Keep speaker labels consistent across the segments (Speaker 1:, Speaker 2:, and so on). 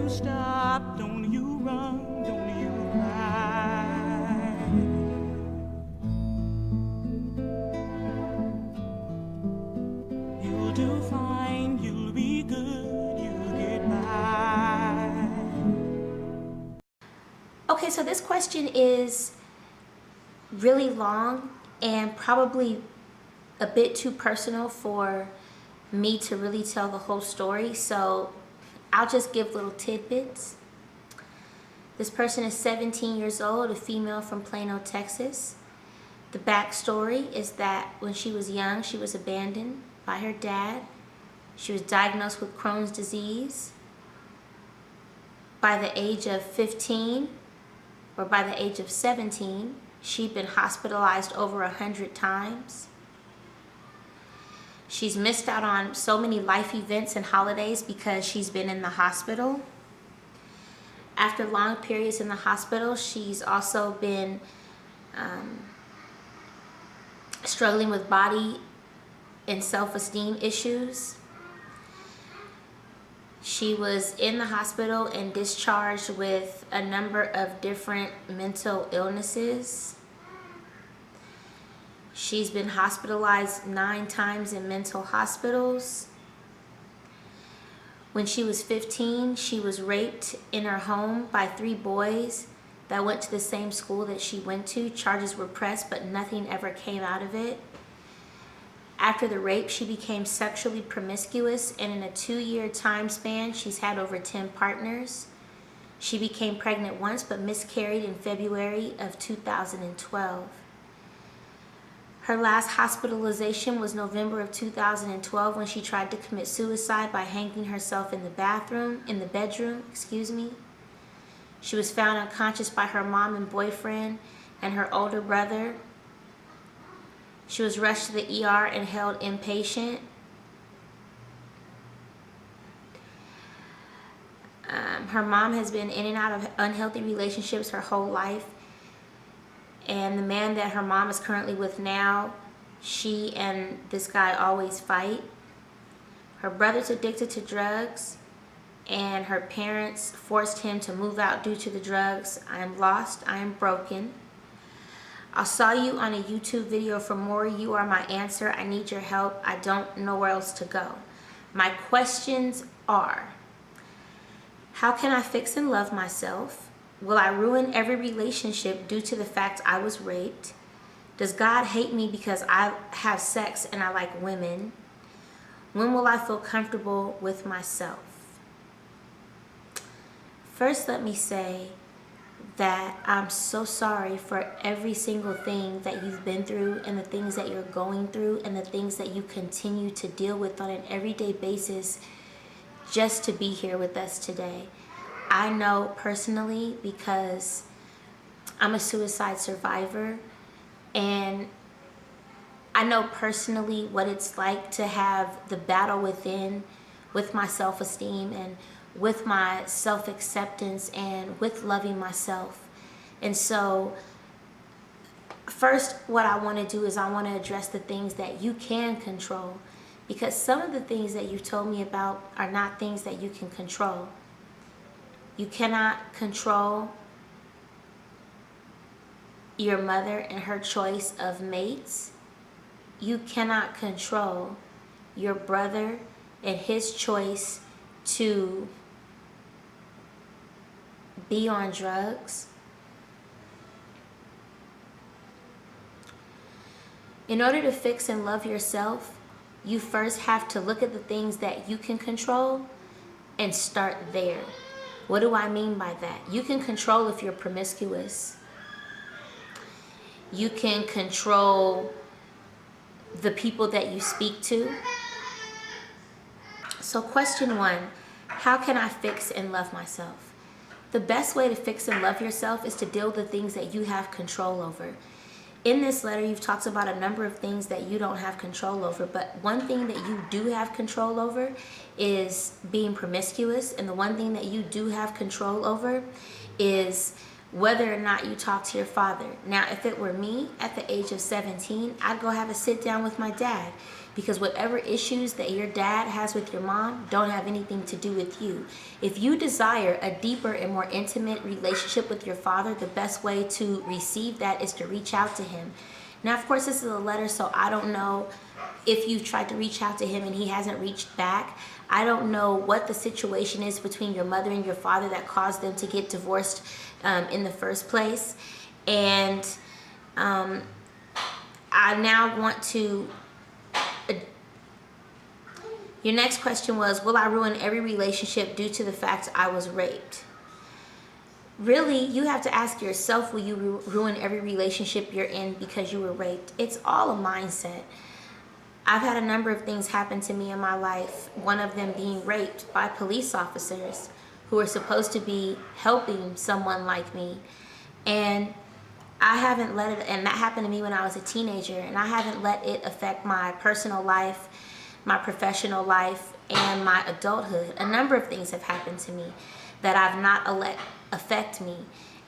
Speaker 1: you stop, don't you run, don't you cry. You'll do fine, you'll be good, you'll get by.
Speaker 2: Okay, so this question is really long and probably a bit too personal for me to really tell the whole story, so I'll just give little tidbits. This person is 17 years old, a female from Plano, Texas. The backstory is that when she was young, she was abandoned by her dad. She was diagnosed with Crohn's disease. By the age of 15, or by the age of 17, she'd been hospitalized over 100 times. She's missed out on so many life events and holidays because she's been in the hospital. After long periods in the hospital, she's also been struggling with body and self-esteem issues. She was in the hospital and discharged with a number of different mental illnesses. She's been hospitalized 9 times in mental hospitals. When she was 15, she was raped in her home by 3 boys that went to the same school that she went to. Charges were pressed, but nothing ever came out of it. After the rape, she became sexually promiscuous, and in a 2-year time span, she's had over 10 partners. She became pregnant once, but miscarried in February of 2012. Her last hospitalization was November of 2012 when she tried to commit suicide by hanging herself in the bedroom. She was found unconscious by her mom and boyfriend and her older brother. She was rushed to the ER and held inpatient. Her mom has been in and out of unhealthy relationships her whole life. And the man that her mom is currently with now, she and this guy always fight. Her brother's addicted to drugs, and her parents forced him to move out due to the drugs. I am lost, I am broken. I saw you on a YouTube video for more. You are my answer. I need your help. I don't know where else to go. My questions are: how can I fix and love myself? Will I ruin every relationship due to the fact I was raped? Does God hate me because I have sex and I like women? When will I feel comfortable with myself? First, let me say that I'm so sorry for every single thing that you've been through and the things that you're going through and the things that you continue to deal with on an everyday basis just to be here with us today. I know personally because I'm a suicide survivor, and I know personally what it's like to have the battle within with my self-esteem and with my self-acceptance and with loving myself. And so first, what I want to do is I want to address the things that you can control, because some of the things that you've told me about are not things that you can control. You cannot control your mother and her choice of mates. You cannot control your brother and his choice to be on drugs. In order to fix and love yourself, you first have to look at the things that you can control and start there. What do I mean by that? You can control if you're promiscuous. You can control the people that you speak to. So question 1, how can I fix and love myself? The best way to fix and love yourself is to deal with the things that you have control over. In this letter, you've talked about a number of things that you don't have control over, but one thing that you do have control over is being promiscuous, and the one thing that you do have control over is whether or not you talk to your father. Now, if it were me at the age of 17, I'd go have a sit down with my dad, because whatever issues that your dad has with your mom don't have anything to do with you. If you desire a deeper and more intimate relationship with your father, the best way to receive that is to reach out to him. Now, of course, this is a letter, so I don't know if you've tried to reach out to him and he hasn't reached back. I don't know what the situation is between your mother and your father that caused them to get divorced in the first place. And I now want to... Your next question was, will I ruin every relationship due to the fact I was raped? Really, you have to ask yourself, will you ruin every relationship you're in because you were raped? It's all a mindset. I've had a number of things happen to me in my life, one of them being raped by police officers who are supposed to be helping someone like me. And I haven't let it, and that happened to me when I was a teenager, and I haven't let it affect my personal life, my professional life, and my adulthood. A number of things have happened to me that I've not let affect me.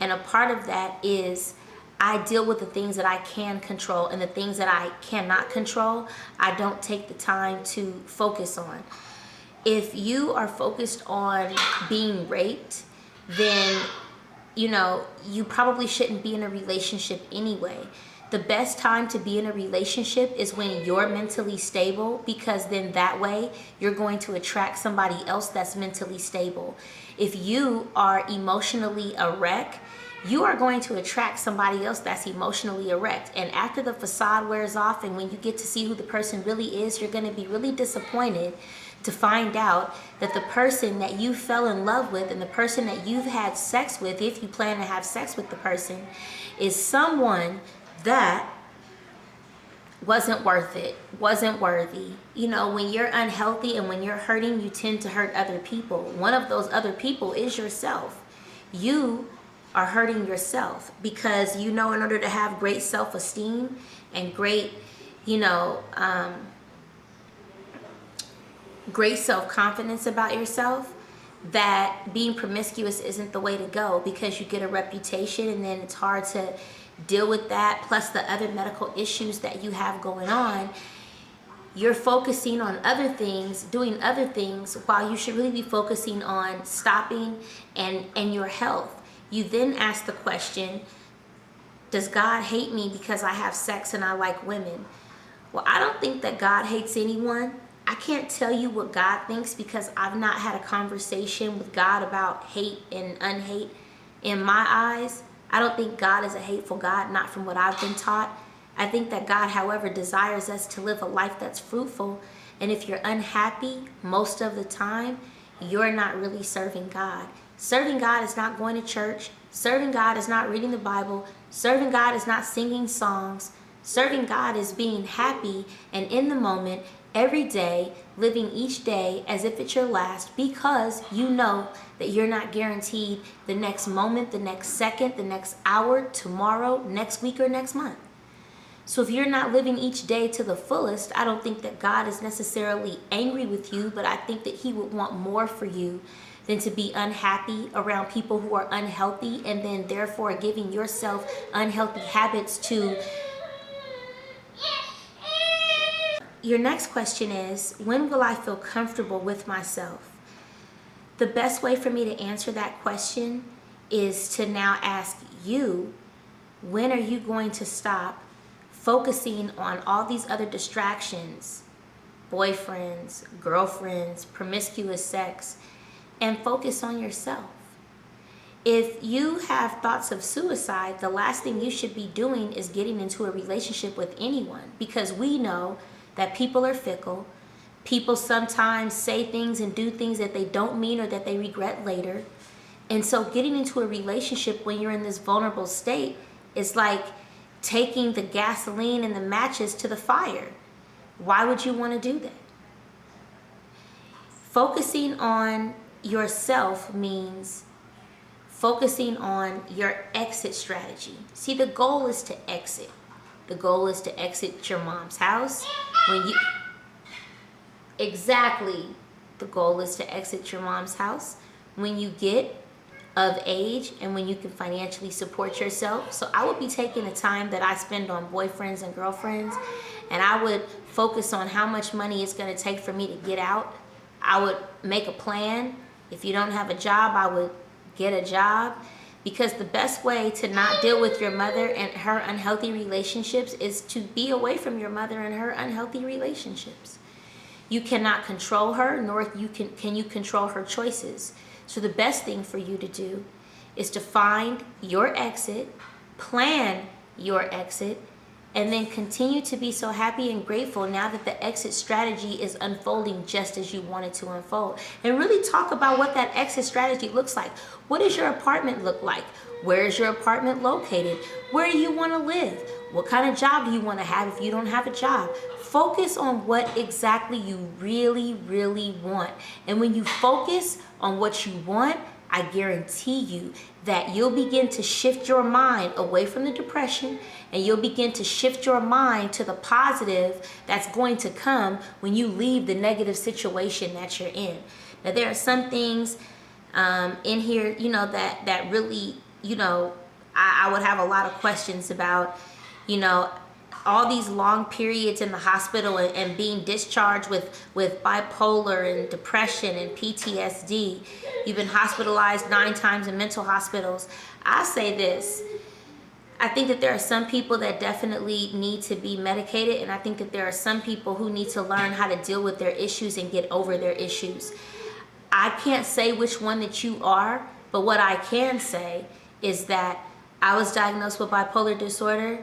Speaker 2: And a part of that is I deal with the things that I can control, and the things that I cannot control, I don't take the time to focus on. If you are focused on being raped, then you probably shouldn't be in a relationship anyway. The best time to be in a relationship is when you're mentally stable, because then that way you're going to attract somebody else that's mentally stable. If you are emotionally a wreck, you are going to attract somebody else that's emotionally a wreck. And after the facade wears off and when you get to see who the person really is, you're going to be really disappointed to find out that the person that you fell in love with and the person that you've had sex with, if you plan to have sex with the person, is someone that wasn't worth it, wasn't worthy. When you're unhealthy and when you're hurting, you tend to hurt other people. One of those other people is yourself. You are hurting yourself because in order to have great self-esteem and great self-confidence about yourself, that being promiscuous isn't the way to go, because you get a reputation and then it's hard to deal with that, plus the other medical issues that you have going on. You're focusing on other things, doing other things, while you should really be focusing on stopping and your health. You then ask the question, does God hate me because I have sex and I like women? Well, I don't think that God hates anyone. I can't tell you what God thinks because I've not had a conversation with God about hate and unhate. In my eyes, I don't think God is a hateful God, not from what I've been taught. I think that God, however, desires us to live a life that's fruitful. And if you're unhappy most of the time, you're not really serving God. Serving God is not going to church. Serving God is not reading the Bible. Serving God is not singing songs. Serving God is being happy and in the moment every day, living each day as if it's your last, because you know that you're not guaranteed the next moment, the next second, the next hour, tomorrow, next week, or next month. So if you're not living each day to the fullest, I don't think that God is necessarily angry with you, but I think that he would want more for you than to be unhappy around people who are unhealthy, and then therefore giving yourself unhealthy habits to... Your next question is, when will I feel comfortable with myself? The best way for me to answer that question is to now ask you, when are you going to stop focusing on all these other distractions, boyfriends, girlfriends, promiscuous sex, and focus on yourself? If you have thoughts of suicide, the last thing you should be doing is getting into a relationship with anyone, because we know that people are fickle. People sometimes say things and do things that they don't mean or that they regret later. And so getting into a relationship when you're in this vulnerable state is like taking the gasoline and the matches to the fire. Why would you want to do that? Focusing on yourself means focusing on your exit strategy. See, the goal is to exit. The goal is to exit your mom's house. Exactly. The goal is to exit your mom's house when you get of age and when you can financially support yourself. So I would be taking the time that I spend on boyfriends and girlfriends, and I would focus on how much money it's going to take for me to get out. I would make a plan. If you don't have a job, I would get a job. Because the best way to not deal with your mother and her unhealthy relationships is to be away from your mother and her unhealthy relationships. You cannot control her, nor can you control her choices. So the best thing for you to do is to find your exit, plan your exit, and then continue to be so happy and grateful now that the exit strategy is unfolding just as you want it to unfold. And really talk about what that exit strategy looks like. What does your apartment look like? Where is your apartment located? Where do you want to live? What kind of job do you want to have if you don't have a job? Focus on what exactly you really, really want. And when you focus on what you want, I guarantee you that you'll begin to shift your mind away from the depression, and you'll begin to shift your mind to the positive that's going to come when you leave the negative situation that you're in. Now, there are some things in here, that really, I would have a lot of questions about, all these long periods in the hospital and being discharged with bipolar and depression and PTSD. You've been hospitalized 9 times in mental hospitals. I say this. I think that there are some people that definitely need to be medicated, and I think that there are some people who need to learn how to deal with their issues and get over their issues. I can't say which one that you are, but what I can say is that I was diagnosed with bipolar disorder.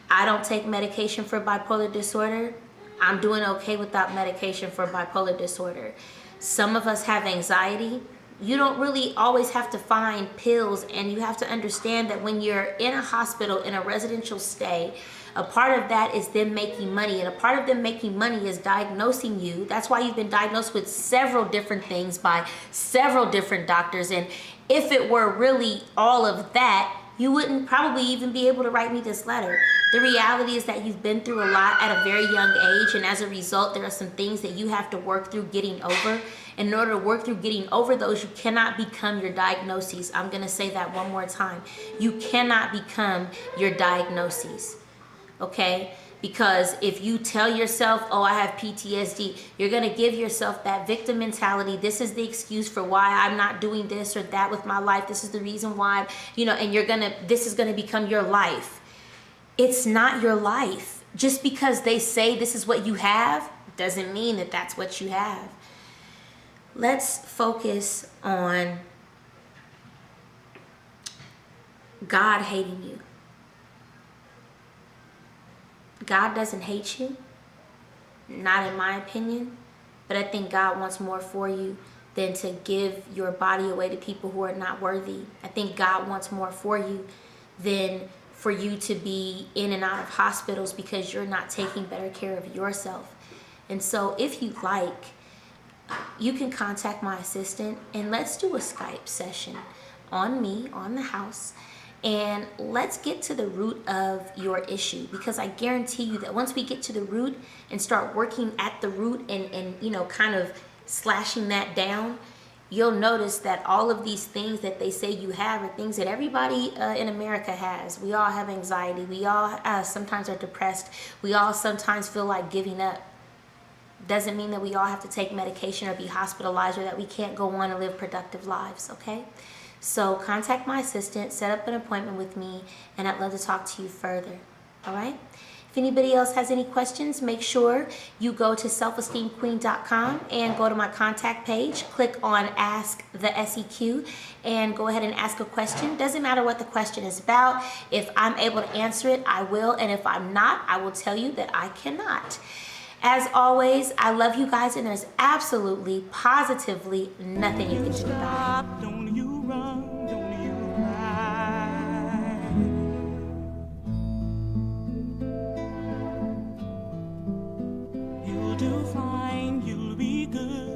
Speaker 2: I don't take medication for bipolar disorder. I'm doing okay without medication for bipolar disorder. Some of us have anxiety. You don't really always have to find pills, and you have to understand that when you're in a hospital, in a residential stay, a part of that is them making money, and a part of them making money is diagnosing you. That's why you've been diagnosed with several different things by several different doctors, and if it were really all of that, you wouldn't probably even be able to write me this letter. The reality is that you've been through a lot at a very young age, and as a result, there are some things that you have to work through getting over. And in order to work through getting over those, you cannot become your diagnoses. I'm gonna say that one more time. You cannot become your diagnoses, okay? Because if you tell yourself, oh, I have PTSD, you're gonna give yourself that victim mentality. This is the excuse for why I'm not doing this or that with my life. This is the reason why, and this is gonna become your life. It's not your life. Just because they say this is what you have doesn't mean that that's what you have. Let's focus on God hating you. God doesn't hate you, not in my opinion, but I think God wants more for you than to give your body away to people who are not worthy. I think God wants more for you than for you to be in and out of hospitals because you're not taking better care of yourself. And so if you like, you can contact my assistant and let's do a Skype session on me, on the house, and let's get to the root of your issue, because I guarantee you that once we get to the root and start working at the root and kind of slashing that down, you'll notice that all of these things that they say you have are things that everybody in America has. We all have anxiety. We all sometimes are depressed. We all sometimes feel like giving up. Doesn't mean that we all have to take medication or be hospitalized or that we can't go on and live productive lives, okay? So contact my assistant, set up an appointment with me, and I'd love to talk to you further, all right? If anybody else has any questions, make sure you go to selfesteemqueen.com and go to my contact page, click on Ask the SEQ, and go ahead and ask a question. Doesn't matter what the question is about. If I'm able to answer it, I will, and if I'm not, I will tell you that I cannot. As always, I love you guys, and there's absolutely, positively nothing you can do about it.
Speaker 1: Don't you run, don't you cry. You'll do fine, you'll be good.